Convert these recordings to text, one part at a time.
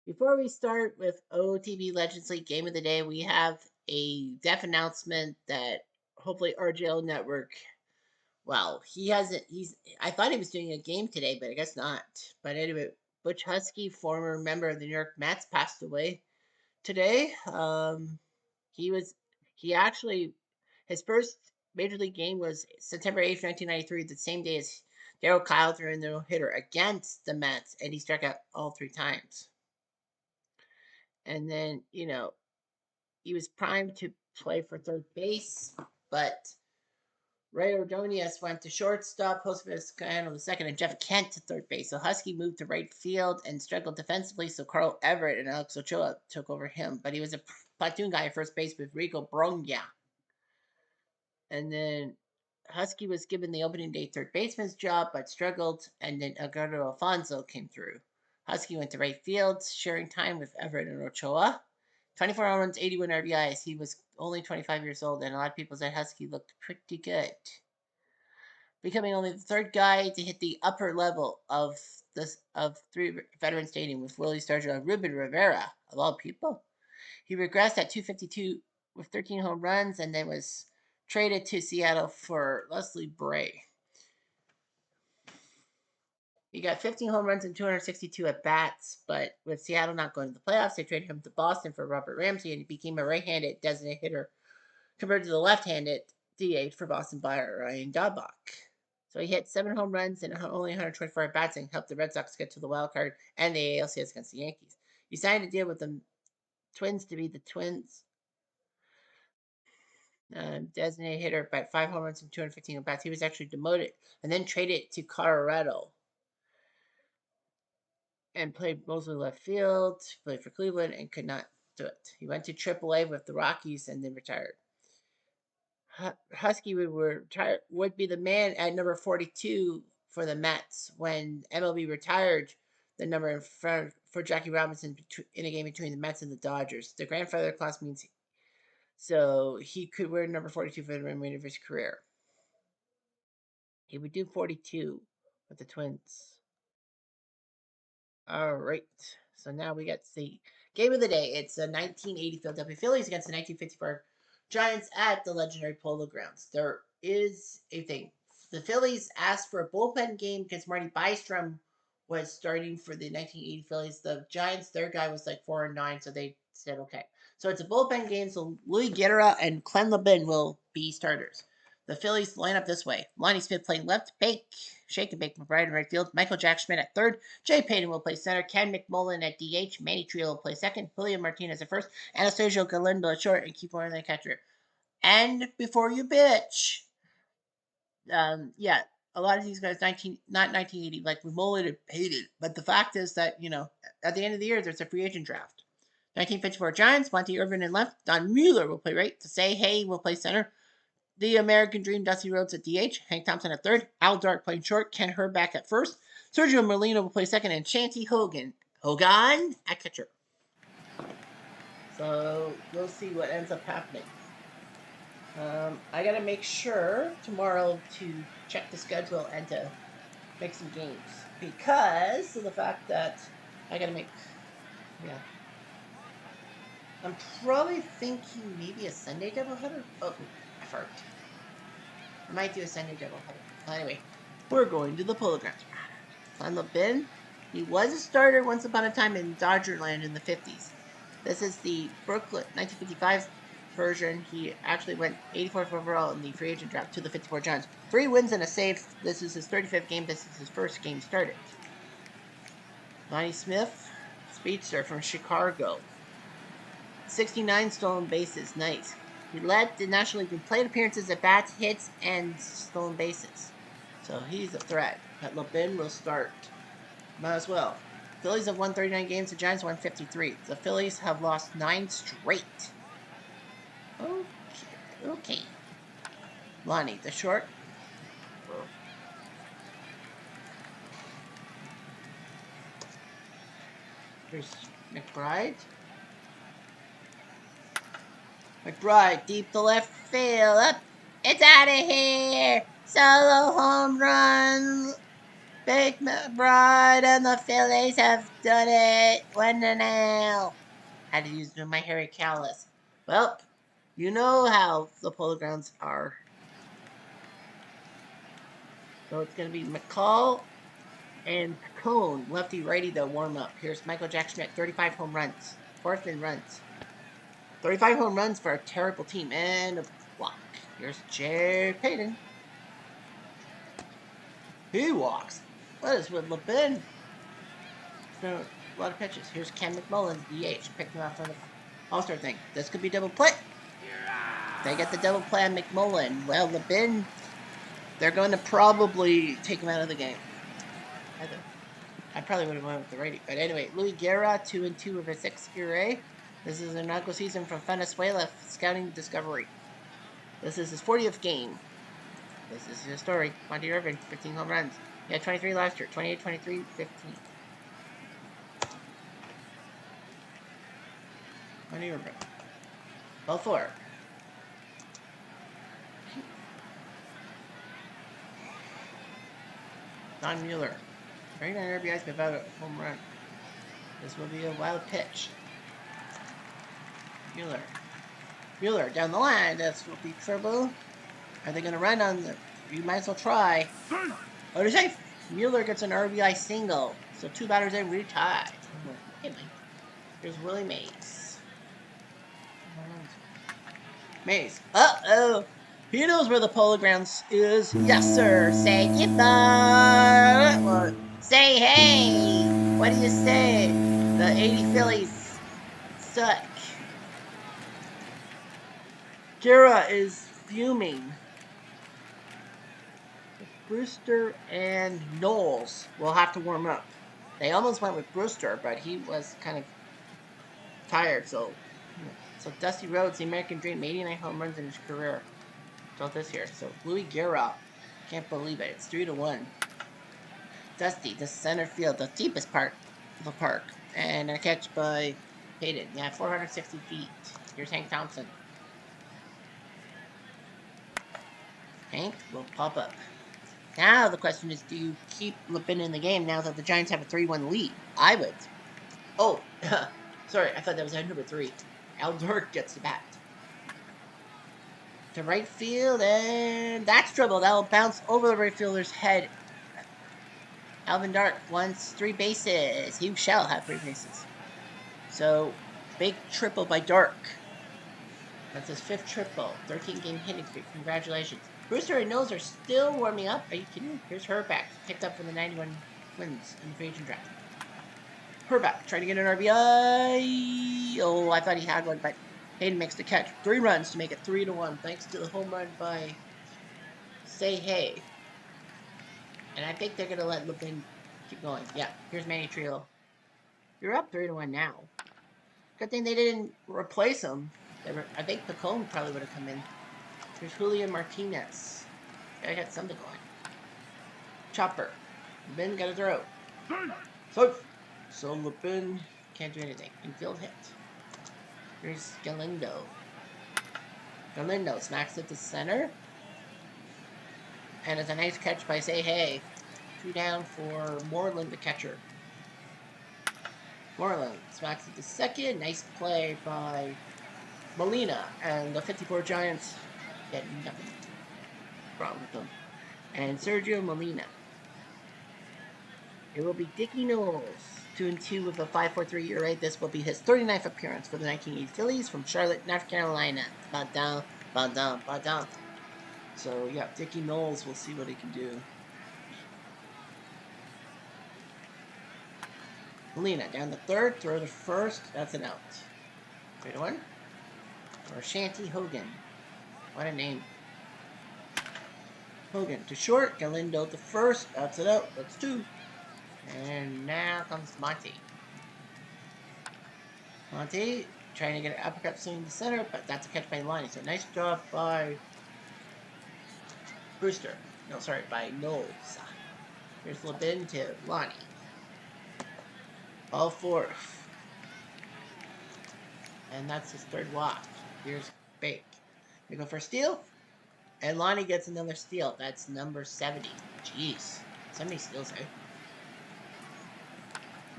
Before we start with OTB Legends League Game of the Day, we have a deaf announcement that hopefully RJL Network. Well, he hasn't. I thought he was doing a game today, but I guess not. But anyway, Butch Husky, former member of the New York Mets, passed away today. He was. He actually. His first major league game was September 8th, 1993, the same day as Darryl Kyle threw in the no hitter against the Mets, and he struck out all three times. And then, he was primed to play for third base, but Ray Ordonez went to shortstop, Joseph Escano the second, and Jeff Kent to third base. So Husky moved to right field and struggled defensively, so Carl Everett and Alex Ochoa took over him. But he was a platoon guy at first base with Rico Bronya. And then Husky was given the opening day third baseman's job, but struggled, and then Edgardo Alfonso came through. Husky went to right field, sharing time with Everett and Ochoa. 24 home runs, 81 RBIs. He was only 25 years old, and a lot of people said Husky looked pretty good. Becoming only the third guy to hit the upper level of three veteran stadium with Willie Stargell and Ruben Rivera, of all people. He regressed at 252 with 13 home runs and then was traded to Seattle for Leslie Bray. He got 15 home runs and 262 at bats, but with Seattle not going to the playoffs, they traded him to Boston for Robert Ramsey, and he became a right-handed designated hitter compared to the left-handed DH for Boston buyer Ryan Dahlbach. So he hit 7 home runs and only 124 at bats and helped the Red Sox get to the wild card and the ALCS against the Yankees. He signed a deal with the Twins to be the Twins designated hitter, but 5 home runs and 215 at bats. He was actually demoted and then traded to Colorado and played mostly left field, played for Cleveland, and could not do it. He went to AAA with the Rockies and then retired. Husky would be the man at number 42 for the Mets when MLB retired the number in front for Jackie Robinson in a game between the Mets and the Dodgers. The grandfather class means so he could wear number 42 for the remainder of his career. He would do 42 with the Twins. All right. So now we got the game of the day. It's the 1980 Philadelphia Phillies against the 1954 Giants at the legendary Polo Grounds. There is a thing. The Phillies asked for a bullpen game because Marty Bystrom was starting for the 1980 Phillies. The Giants, their guy was like 4-9, so they said okay. So it's a bullpen game. So Louis Guerra and Clem Lebin will be starters. The Phillies line up this way. Lonnie Smith playing left, Shake and Bake McBride in right field, Michael Jack Schmidt at third, Jay Payton will play center, Ken McMullen at DH, Manny Trio will play second, Julio Martinez at first, Anastasio Galindo at short, and Keith Warren the catcher. And before you bitch, yeah, a lot of these guys, not 1980, like Mullen and Payton, but the fact is that, at the end of the year, there's a free agent draft. 1954 Giants, Monty Irvin in left, Don Mueller will play right, Say Hey will play center, the American Dream, Dusty Rhodes at DH, Hank Thompson at third, Al Dark playing short, Ken Herback at first, Sergio Molina will play second, and Shanty Hogan at catcher. So we'll see what ends up happening. I gotta make sure tomorrow to check the schedule and to make some games because of the fact that I gotta make. Yeah, I'm probably thinking maybe a Sunday doubleheader. Oh, I farted. I might do a Sunday doubleheader. Anyway, we're going to the Polo Grounds. Clem Lebin, he was a starter once upon a time in Dodgerland in the 50s. This is the Brooklyn 1955 version. He actually went 84th overall in the free agent draft to the 54 Giants. 3 wins and a save. This is his 35th game. This is his first game started. Lonnie Smith, speedster from Chicago. 69 stolen bases. Nice. He led the National League in plate appearances, at bats, hits, and stolen bases. So he's a threat. But Lebin will start. Might as well. Phillies have won 39 games. The Giants won 53. The Phillies have lost 9 straight. Okay. Lonnie, the short. Here's McBride. McBride, deep to left field. Up. It's out of here. Solo home run. Big McBride and the Phillies have done it. 1-0. Had to use my hairy callus. Well, you know how the Polo Grounds are. So it's going to be McCall and Cone, lefty righty, to warm up. Here's Michael Jack Schmidt, 35 home runs, fourth in runs. 35 home runs for a terrible team. And a walk. Here's Jay Payton. He walks. What is with LeBin? A lot of pitches. Here's Ken McMullen, DH, picking off from the All-Star thing. This could be double play. They get the double play on McMullen. Well, LeBin, they're going to probably take him out of the game. I probably would have went with the righty. But anyway, Luis Guerra, 2-2 with a 6 ERA. This is an inaugural season from Venezuela Scouting Discovery. This is his 40th game. This is his story. Monty Irvin, 15 home runs. He had 23 last year. 28, 23, 15. Monty Irvin. All 4. Don Mueller. 39 RBIs without a home run. This will be a wild pitch. Mueller down the line. This will be trouble. Are they going to run on the... You might as well try. Oh, did say Mueller gets an RBI single. So 2 batters in, we tie. Here's Willie Mays. Uh-oh. He knows where the Polo Grounds is. Yes, sir. Say goodbye. Say hey. What do you say? The 80 Phillies suck. Guerra is fuming. Brewster and Knowles will have to warm up. They almost went with Brewster, but he was kind of tired. So Dusty Rhodes, the American Dream, 89 home runs in his career. So this year. So Luis Guerra, can't believe it. It's 3-1. Dusty, the center field, the deepest part of the park, and a catch by Payton. Yeah, 460 feet. Here's Hank Thompson. Hank will pop up. Now the question is, do you keep LeBin in the game now that the Giants have a 3-1 lead? I would. Oh, sorry, I thought that was number 3. Al Dork gets the bat. To right field, and that's trouble. That'll bounce over the right fielder's head. Alvin Dark wants 3 bases. He shall have 3 bases. So, big triple by Dark. That's his 5th triple. 13-game hitting streak. Congratulations. Brewster and Knowles are still warming up. Are you kidding? Here's Herbeck, picked up for the 91 wins in the free agent draft. Herbeck trying to get an RBI. Oh, I thought he had one, but Hayden makes the catch. 3 runs to make it 3-1, thanks to the home run by Say Hey. And I think they're going to let LeBin keep going. Yeah, here's Manny Trio. You're up 3-1 now. Good thing they didn't replace him. I think Pacone probably would have come in. Here's Julian Martinez. Gotta get something going. Chopper. LeBin got a throw. So LeBin can't do anything. Infield hit. Here's Galindo. Galindo smacks it to center. And it's a nice catch by Say Hey. 2 down for Moreland, the catcher. Moreland smacks it to second. Nice play by Molina. And the 54 Giants get nothing wrong with them. And Sergio Molina. It will be Dickie Knowles. 2-2 with a 5.43 ERA. This will be his 39th appearance for the 1980 Phillies from Charlotte, North Carolina. Badam. So, yeah, Dickie Knowles, we'll see what he can do. Molina down the 3rd, throw to 1st. That's an out. 3-1. For Shanty Hogan. What a name. Hogan to short. Galindo to 1st. That's it out. That's 2. And now comes Monty. Monty trying to get an uppercut swing in the center, but that's a catch by Lonnie. So nice job by Brewster. No, sorry, by Knowles. Here's LeBin to Lonnie. All 4. And that's his 3rd walk. Here's Bake. They go for a steal. And Lonnie gets another steal. That's number 70. Jeez. So many steals, eh?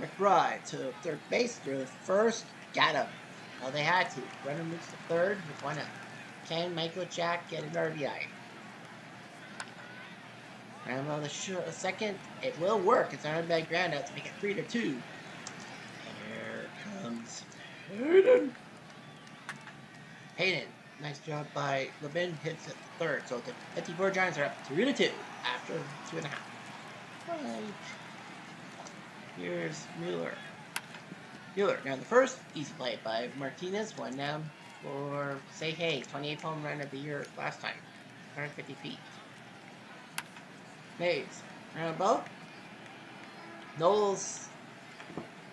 McBride to third base, through the first, got him. Well, they had to. Runner moves to third with one out. Can Michael Jack get an RBI? And on the second, it will work. It's not a bad ground out to make it 3-2. Here comes Hayden. Hayden, nice job by Levin, hits at third. So the 54 Giants are up 3-2 after 2.5. Right. Here's Mueller. Mueller, now the first, easy play by Martinez, one down for Say Hey, 28th home run of the year last time, 150 feet. Mays, round ball. Knowles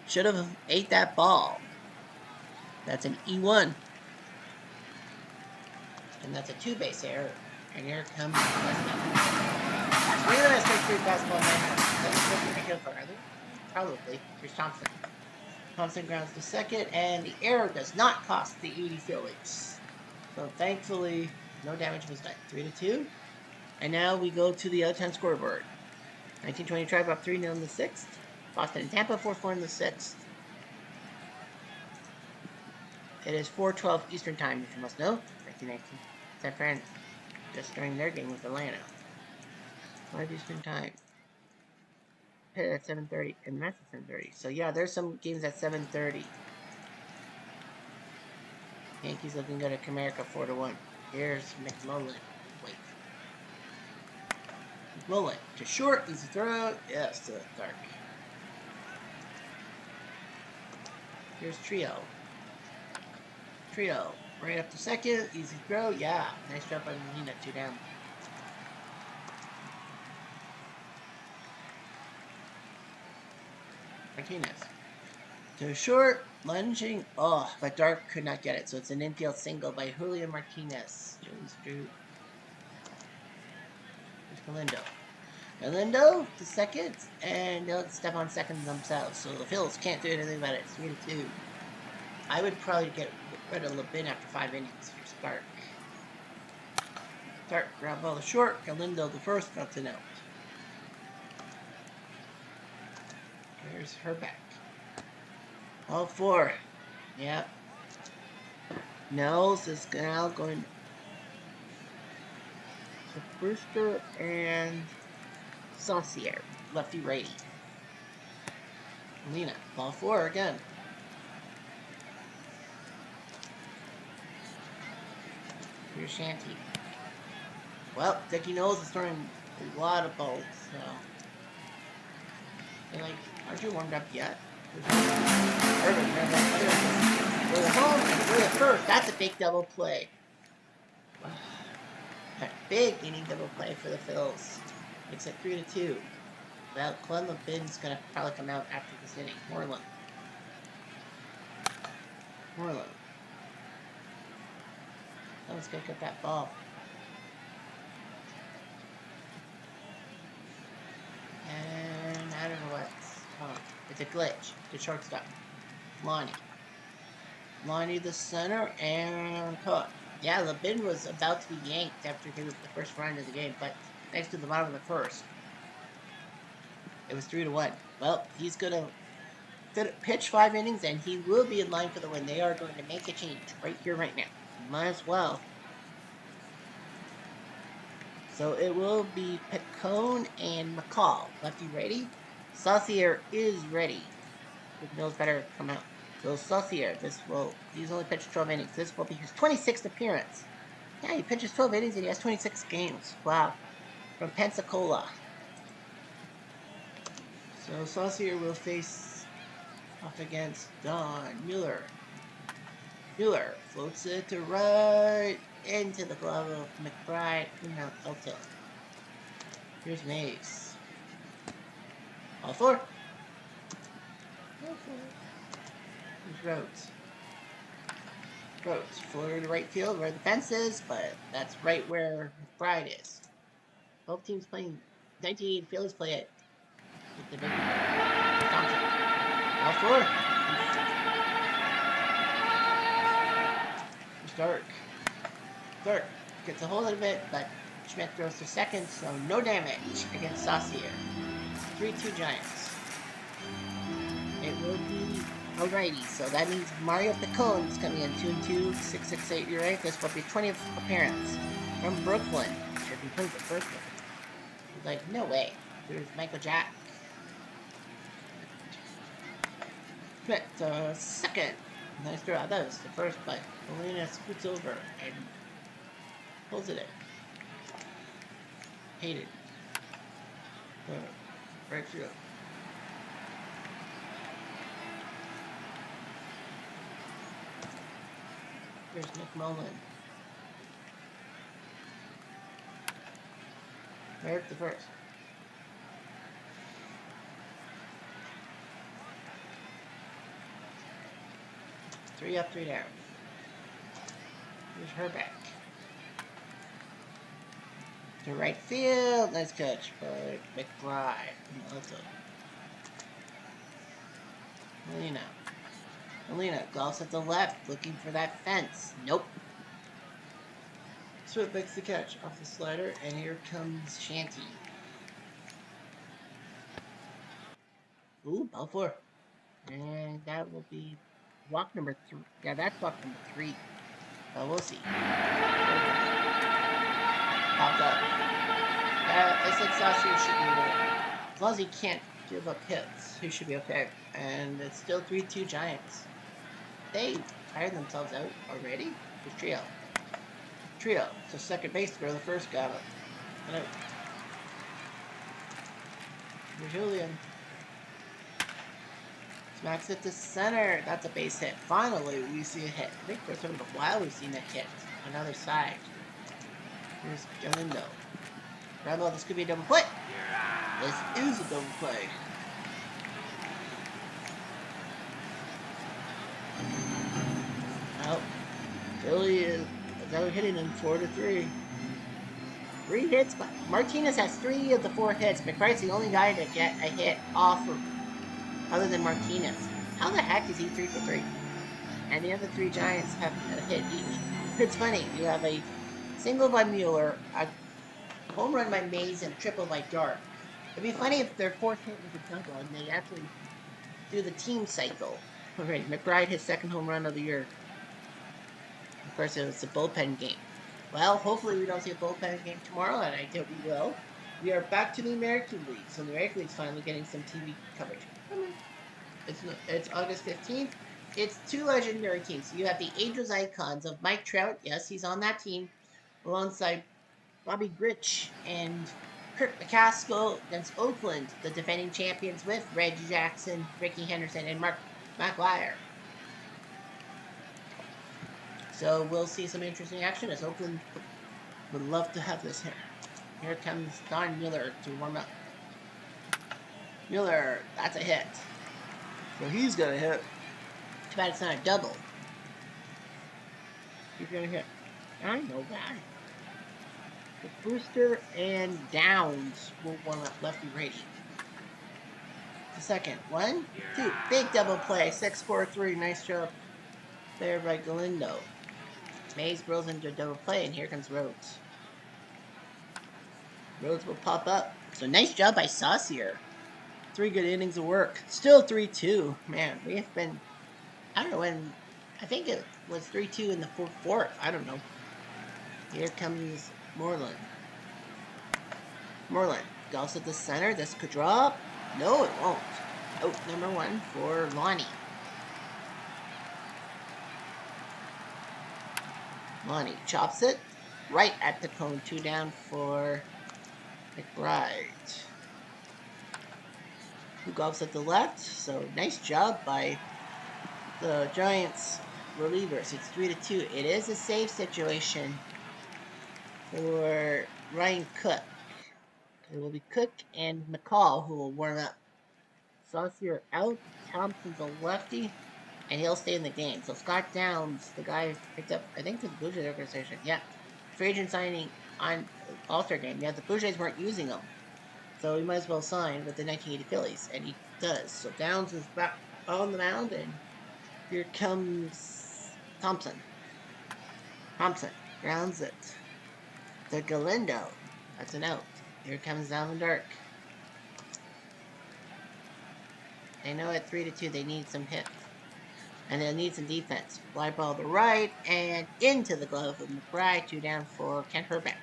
should have ate that ball. That's an E1. And that's a two-base error. And here comes Leslie. We're going to straight through fastball now. That's what we're going to go for, are they? Probably. Here's Thompson. Thompson grounds to second, and the error does not cost the 80 Phillies. So thankfully, no damage was done. 3-2. And now we go to the out-of-town scoreboard. 1920 Tribe up 3-0 in the 6th. Boston and Tampa 4-4 in the 6th. It is 4:12 Eastern Time, if you must know. 1919. San Fran just during their game with Atlanta. 5 Eastern Time. Hit at 7:30, and that's at 7:30. So yeah, there's some games at 7:30. Yankees looking good at Comerica 4-1. Here's McMullen. Wait. McMullen to short, easy throw. Yes, to dark. Here's Trio. Trio, right up to second, easy throw, yeah. Nice job by Molina, 2 down. Martinez. To short, lunging, oh, but Dark could not get it, so it's an infield single by Julio Martinez. Jones Drew. Here's Galindo. Galindo to second, and they'll step on second themselves, so the Phils can't do anything about it. It's 3-2. I would probably get rid of Levin after 5 innings. Here's Stark. Stark, ground ball to short. Galindo the first, that's an out. Here's Herbeck. All 4. Yep. Nels is now going to Brewster and Saucier, lefty righty. Molina, ball 4 again. Here's Shanty. Well, Dickie Knowles is throwing a lot of balls, so. They're like, aren't you warmed up yet? Irvin, we're the home and we're the first. That's a big double play. Wow. A big inning double play for the Phils. Makes it 3-2. Well, Glenn Levin's gonna probably come out after this inning. Moreland. Someone's gonna get that ball. And I don't know what's wrong. It's a glitch. The shortstop. Lonnie the center and caught. Yeah, Levin was about to be yanked after he was the first run of the game, but thanks to the bottom of the first, it was 3-1. Well, he's gonna pitch 5 innings, and he will be in line for the win. They are going to make a change right here, right now. Might as well. So it will be Picone and McCall. Lefty ready. Saucier is ready. Mills better come out. So Saucier, he's only pitched 12 innings. This will be his 26th appearance. Yeah, he pitches 12 innings and he has 26 games. Wow. From Pensacola. So Saucier will face off against Don Mueller. Mueller floats it to right into the glove of McBride. Now Elton. Here's Mays. All 4. Here's Rhodes. Fuller to right field where the fence is, but that's right where McBride is. Both teams playing 1980 Phillies play it. With the big Thompson. All 4. Here's Dark gets a hold of it, but Schmidt throws to second, so no damage against Saucier. 3-2 Giants. will be alrighty. So that means Mario Picone's coming in 2-2, 668. You're right. This will be 20th appearance from Brooklyn. Should be playing for Brooklyn. He's like, no way. There's Michael Jack. Schmidt, second. Nice draw. That was the first, but Elena scoots over and pulls it in. Hayden. Right through. Here's Nick Mullen. Merrick the first. Three up, three down. Here's Herbeck. To right field. Nice catch by McBride. Molina golfs at the left, looking for that fence. Nope. Swift makes the catch off the slider, and here comes Shanty. Ooh, ball four. And that will be walk number 3. Yeah, that's walk number 3. But we'll see. Popped up. I said Saucier should be there. As long as he can't give up hits, he should be okay. And it's still 3-2 Giants. They tired themselves out already? With Trio. So second base where the first got him. And out. Here's Julian. Smacks it to center. That's a base hit. Finally, we see a hit. I think for sort of a while we've seen a hit. Another side. Here's Galindo. Rambo, this could be a double play. This is a double play. Well, Philly is out hitting him 4-3. 3 hits, but Martinez has 3 of the 4 hits. McBride's the only guy to get a hit off of, other than Martinez. How the heck is he 3 for 3? And the other 3 Giants have a hit each. It's funny, you have a single by Mueller, a home run by Mays, and a triple by Dart. It'd be funny if their 4th hit was a double and they actually do the team cycle. Alright, McBride his 2nd home run of the year. Of course, it was a bullpen game. Well, hopefully we don't see a bullpen game tomorrow, and I doubt we will. We are back to the American League, so the American League's finally getting some TV coverage. It's August 15th. It's 2 legendary teams. You have the Angels icons of Mike Trout. Yes, he's on that team, alongside Bobby Grich and Kurt McCaskill against Oakland, the defending champions with Reggie Jackson, Ricky Henderson, and Mark McGuire. So we'll see some interesting action as Oakland would love to have this here. Here comes Don Mueller to warm up. Mueller, that's a hit. So he's gonna hit. Too bad it's not a double. He's gonna hit. I know that. The Brewster and Downs will warm up lefty righty. The second. 1, 2. Big double play. 6-4-3. Nice job there by Galindo. Mays rolls into a double play, and here comes Rhodes. Rhodes will pop up. So nice job by Saucier. 3 good innings of work. Still 3-2. Man, we have been, I don't know when, I think it was 3-2 in the 4th. I don't know. Here comes Moreland. Moreland golfs at the center. This could drop. No, it won't. Out number 1 for Lonnie. Lonnie chops it right at the cone. 2 down for McBride, who golfs at the left. So nice job by the Giants relievers. It's 3-2. It is a save situation for Ryan Cook. It will be Cook and McCall who will warm up. Saucier out. Thompson's a lefty, and he'll stay in the game. So Scott Downs, the guy picked up, I think, the Blue Jays organization. Yeah, free agent signing on All-Star game. Yeah, the Blue Jays weren't using him, so he might as well sign with the 1980 Phillies, and he does. So Downs is back on the mound, and here comes Thompson. Thompson grounds it to Galindo. That's an out. Here comes Alvin Dark. They know at 3-2 they need some hits. And they'll need some defense. Fly ball to right and into the glove of McBride. 2 down for Kent Herbeck.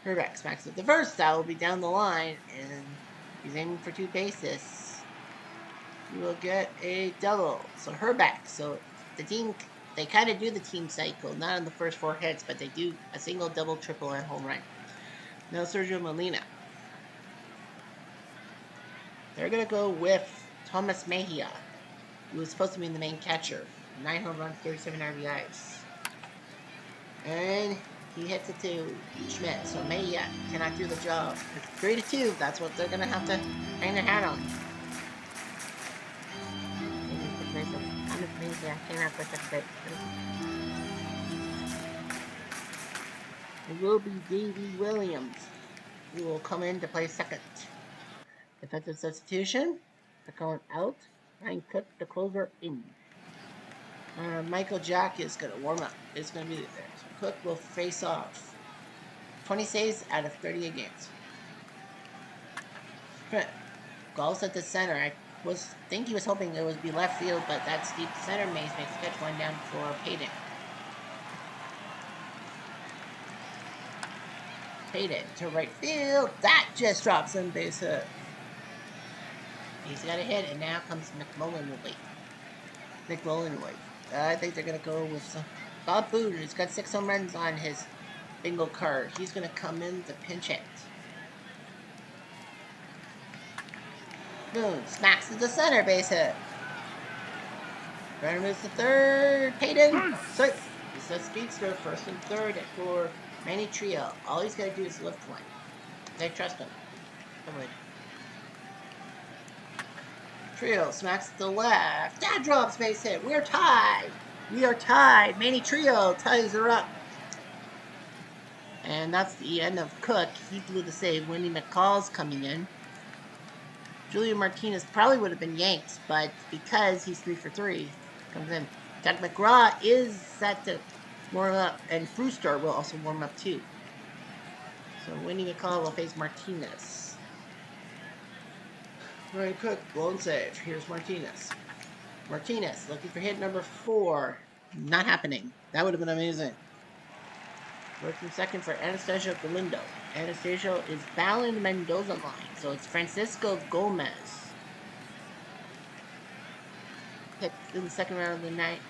Herbeck smacks with the first. That will be down the line. And he's aiming for 2 bases. He will get a double. So Herbeck. So the team, they kind of do the team cycle. Not on the first 4 hits, but they do a single, double, triple, and home run. Now Sergio Molina. They're going to go with Thomas Mejia, who was supposed to be the main catcher. 9 home runs, 37 RBIs. And he hits it to Schmidt. So Mejia cannot do the job. It's 3-2. That's what they're going to have to hang their hat on. It will be Davey Williams who will come in to play second. Defensive substitution. They're going out. Ryan Cook, the closer, in. Michael Jack is going to warm up. It's going to be there. So Cook will face off. 20 saves out of 38 games. Goals at the center. I think he was hoping it would be left field, but that's deep center. Mays makes catch, 1 down for Payton. Payton to right field. That just drops him base hit. He's got a hit, and now comes McMullen will wait. I think they're going to go with Bob Boone, who's got 6 home runs on his bingo card. He's going to come in to pinch hit. Boone smacks to the center base hit. Runner moves to third. Payton. Sorry. It's a speedster, first and third for Manny Trio. All he's got to do is lift one. They trust him. Come on. Trio smacks to the left. That drops base hit. We're tied. Manny Trio ties her up. And that's the end of Cook. He blew the save. Wendy McCall's coming in. Julian Martinez probably would have been yanked, but because he's 3 for 3, comes in. Jack McGraw is set to warm up, and Brewster will also warm up too. So Wendy McCall will face Martinez. Ryan Cook, blown save. Here's Martinez. Martinez looking for hit number 4. Not happening. That would have been amazing. Working second for Anastasio Galindo. Anastasio is battling the Mendoza line, so it's Francisco Gomez. Picked in the second round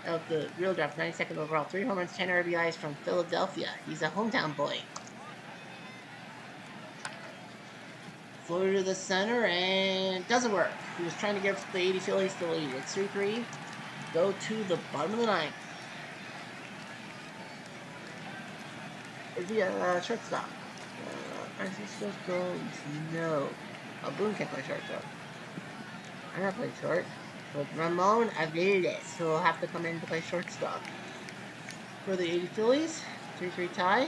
of the real draft, 92nd overall. 3 home runs, 10 RBIs from Philadelphia. He's a hometown boy. Floater to the center, and doesn't work. He was trying to give the 80 Phillies the lead. It's 3-3. Go to the bottom of the 9th. Is he a shortstop? Francisco Gomes, no. Boone can play shortstop. I'm not playing short. So it's Ramon Aviles who will have to come in to play shortstop. For the 80 Phillies, 3-3 tie.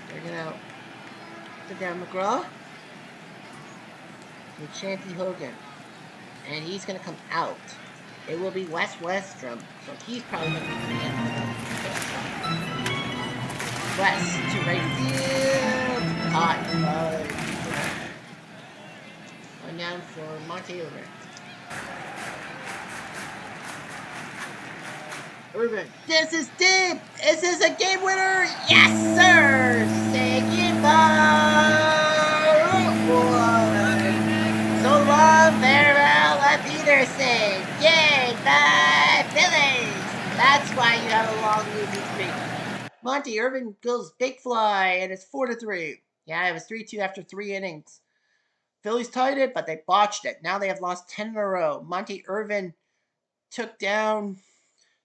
They're going to put down McGraw with Shanty Hogan. And he's going to come out. It will be Wes Westrom, so he's probably going to be coming in. West to right field. Caught. 1 down for Monte Irvin. This is deep. Is this a game winner? Yes, sir. Say goodbye. So long, farewell, Peterson. Yay, bye, Phillies. That's why you have a long losing streak. Monty Irvin goes big fly, and it's 4-3. Yeah, it was 3-2 after 3 innings. Phillies tied it, but they botched it. Now they have lost 10 in a row. Monty Irvin took down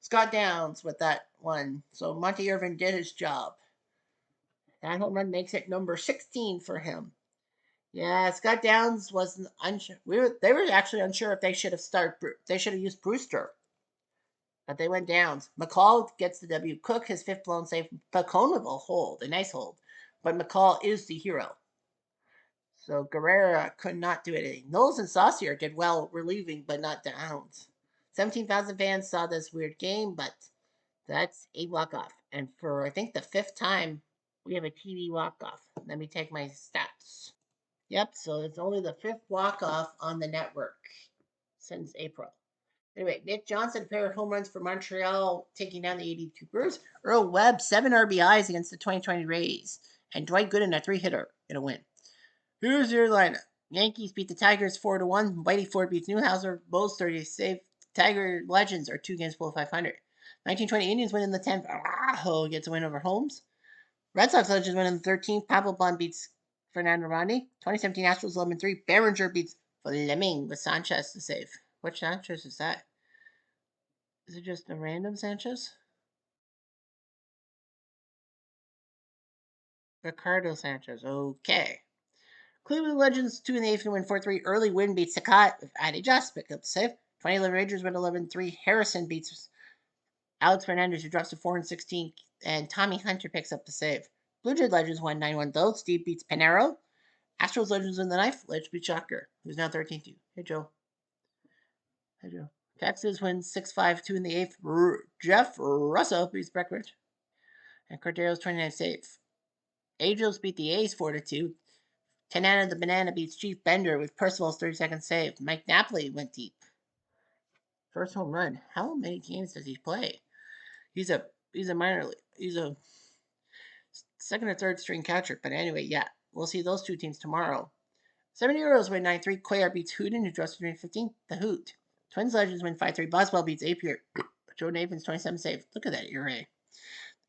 Scott Downs with that one. So Monty Irvin did his job. That home run makes it number 16 for him. Yeah, Scott Downs wasn't unsure. They were actually unsure if they should have used Brewster. But they went down. McCall gets the W. Cook, his 5th blown save. Pacona will hold. A nice hold. But McCall is the hero. So Guerrera could not do anything. Knowles and Saucier did well relieving, but not Downs. 17,000 fans saw this weird game, but that's a walk-off. And for, I think, the 5th time We have a TV walk-off. Let me take my stats. Yep, so it's only the fifth walk-off on the network since April. Anyway, Nick Johnson, a pair of home runs for Montreal, taking down the 82 Brewers. Earl Webb, 7 RBIs against the 2020 Rays. And Dwight Gooden, a three-hitter in a win. Here's your lineup. Yankees beat the Tigers 4-1. Whitey Ford beats Newhouser. Bulls 30 save. Tiger Legends are 2 games below 500. 1920 Indians win in the 10th. Araujo gets a win over Holmes. Red Sox Legends win in the 13th. Pablo Bond beats Fernando Rodney. 2017 Astros 11-3. Behringer beats Fleming with Sanchez to save. Which Sanchez is that? Is it just a random Sanchez? Ricardo Sanchez. Okay. Cleveland Legends 2 in the 8th win 4-3. Early win beats Sakat with Addy Just pick up the save. 2011 Rangers win 11-3. Harrison beats Alex Fernandez, who drops to 4-16. And Tommy Hunter picks up the save. Blue Jay Legends won 9-1 though. Steve beats Pinero. Astros Legends win the knife. Ledge beats Shocker, who's now 13-2. Hey, Joe. Hey, Joe. Texas wins 6-5, 2 in the 8th. Jeff Russo beats Breckenridge. And Cordero's 29 save. Angels beat the A's 4-2. Tanana the Banana beats Chief Bender with Percival's 30-second save. Mike Napoli went deep. First home run. How many games does he play? He's a minor league. He's a second or third string catcher. But anyway, yeah, we'll see those two teams tomorrow. 70 win 9-3. Cuellar beats Hooten, who draws 315. The Hoot. Twins Legends win 5-3. Boswell beats Apier. Joe Nathan's 27 save. Look at that ERA.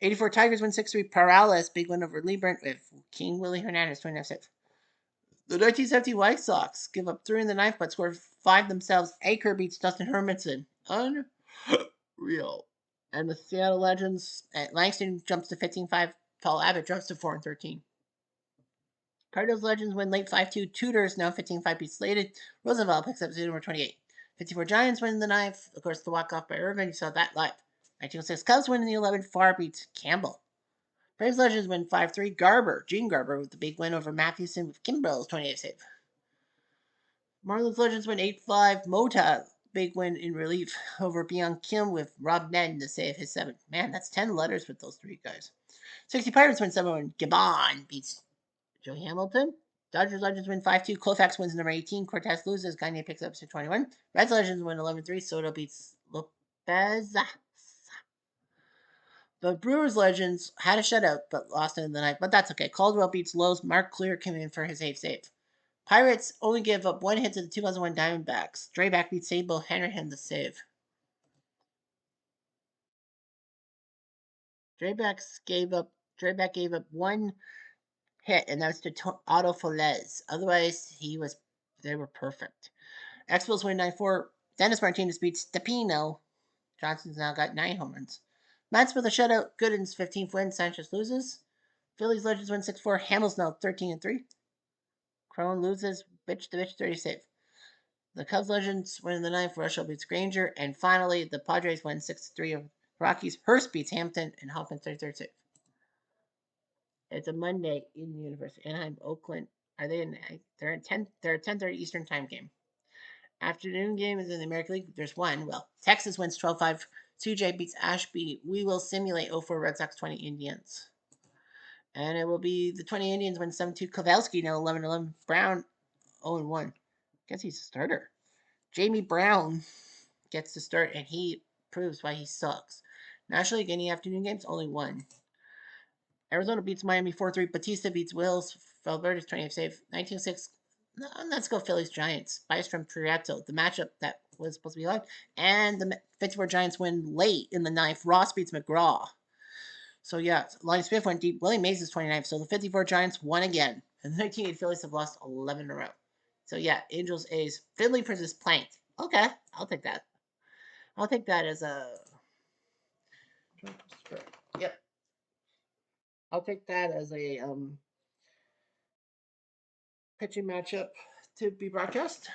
84 Tigers win 6-3. Perales, big win over Liebert with King Willie Hernandez, 29 save. The 1970 White Sox give up 3 in the ninth, but score 5 themselves. Aker beats Dustin Hermanson. Unreal. And the Seattle Legends, Langston jumps to 15-5. Paul Abbott jumps to 4-13. Cardinals Legends win late 5-2. Tudors now 15-5 beats Slated. Roosevelt picks up 0-28. 54 Giants win the ninth. Of course, the walk-off by Irvin. You saw that live. 1906 Cubs win in the 11th. Farr beats Campbell. Braves Legends win 5-3. Gene Garber with the big win over Mathewson with Kimbrell's 28 save. Marlins Legends win 8-5. Mota, big win in relief over Byung Kim with Rob Ned to save his 7th. Man, that's 10 letters with those 3 guys. 60 Pirates win 7-1. Gabon beats Joe Hamilton. Dodgers Legends win 5-2. Koufax wins number 18. Cortez loses. Gagne picks up to 21. Reds Legends win 11-3. Soto beats Lopez. The Brewers Legends had a shutout but lost in the ninth, but that's okay. Caldwell beats Lowe's. Mark Clear came in for his 8th save. Pirates only give up 1 hit to the 2001 Diamondbacks. Drayback beats Sable. Hanrahan the save. Drayback gave up 1 hit, and that was to Otto Feliz. Otherwise, they were perfect. Expos win 9-4. Dennis Martinez beats Stepino. Johnson's now got 9 home runs. Mets with a shutout. Gooden's 15th win. Sanchez loses. Phillies Legends win 6-4. Hamels now 13-3. Crone loses. Bitch the bitch 30 save. The Cubs Legends win in the ninth. Russell beats Granger. And finally, the Padres win 6-3 of Rockies. Hurst beats Hampton. And Hoffman 33rd save. It's a Monday in the University. Anaheim, Oakland. Are they in? They're at 10. They're at 10:30 Eastern time game. Afternoon game is in the American League. There's one. Well, Texas wins 12-5. CJ beats Ashby. We will simulate 0-4 Red Sox 20 Indians. And it will be the 20 Indians win 7-2. Kowalski now 11-11. Brown 0-1. Guess he's a starter. Jamie Brown gets to start, and he proves why he sucks. National League any afternoon games, only 1. Arizona beats Miami 4-3. Batista beats Wills. Valverde's 20th save. 1906. Let's go Phillies Giants. Byström Prieto. The matchup that was supposed to be live. And the 54 Giants win late in the ninth. Ross beats McGraw. So yeah, Lonnie Smith went deep. Willie Mays is 29th. So the 54 Giants won again. And the 1980 Phillies have lost 11 in a row. So yeah, Angels, A's. Finley versus Planked. Okay, I'll take that. I'll take that as a... Yep. I'll take that as a pitching matchup to be broadcast.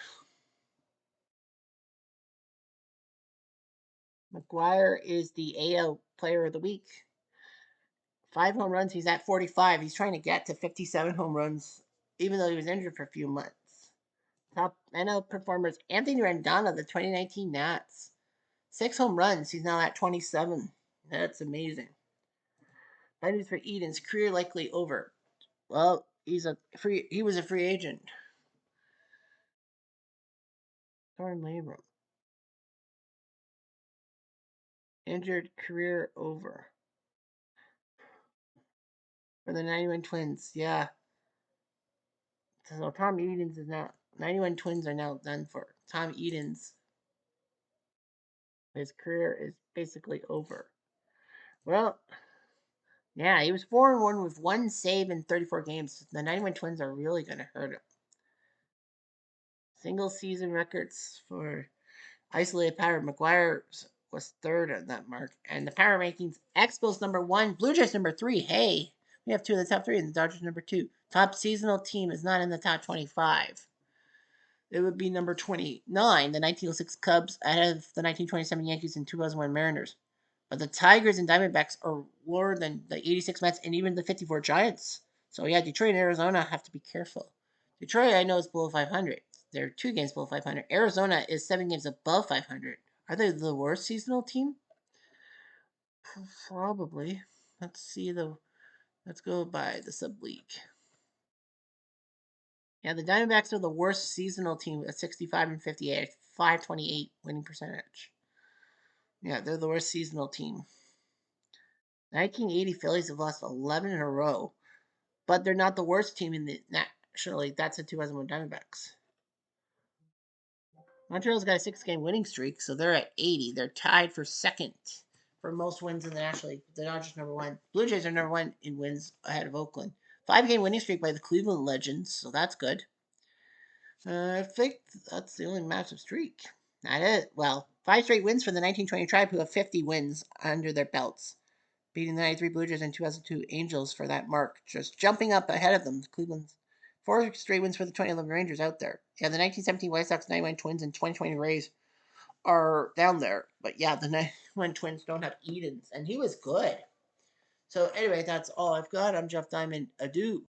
McGuire is the AL Player of the Week. 5 home runs. He's at 45. He's trying to get to 57 home runs, even though he was injured for a few months. Top NL performers. Anthony Rendon of the 2019 Nats. 6 home runs. He's now at 27. That's amazing. I news for Eden's career likely over. Well, he was a free agent. Torn labrum. Injured, career over. For the 91 Twins, yeah. So Tom Edens is now 91 Twins are now done for. Tom Edens, his career is basically over. Well, yeah, he was 4-1 with one save in 34 games. The 91 Twins are really going to hurt him. Single season records for isolated power. McGuire was third on that mark. And the power rankings, Expos number 1, Blue Jays number 3. Hey, we have two of the top 3 and the Dodgers number 2. Top seasonal team is not in the top 25. It would be number 29, the 1906 Cubs, ahead of the 1927 Yankees and 2001 Mariners. But the Tigers and Diamondbacks are lower than the 86 Mets and even the 54 Giants. So yeah, Detroit and Arizona have to be careful. Detroit, I know, is below 500. They're 2 games below 500. Arizona is 7 games above 500. Are they the worst seasonal team? Probably. Let's see the. Let's go by the sub league. Yeah, the Diamondbacks are the worst seasonal team at 65 and 58, 528 winning percentage. Yeah, they're the worst seasonal team. 1980 Phillies have lost 11 in a row, but they're not the worst team in the National League. That's the 2001 Diamondbacks. Montreal's got a 6-game winning streak, so they're at 80. They're tied for second for most wins in the National League. The Dodgers number 1. Blue Jays are number 1 in wins ahead of Oakland. 5-game winning streak by the Cleveland Legends, so that's good. I think that's the only massive streak. Not it. Well, 5 straight wins for the 1920 Tribe, who have 50 wins under their belts, beating the 93 Blue Jays and 2002 Angels for that mark, just jumping up ahead of them. Cleveland's 4 straight wins for the 2011 Rangers out there. Yeah, the 1917 White Sox, 91 Twins, and 2020 Rays are down there. But yeah, the 91 Twins don't have Edens, and he was good. So anyway, that's all I've got. I'm Jeff Diamond. Adieu.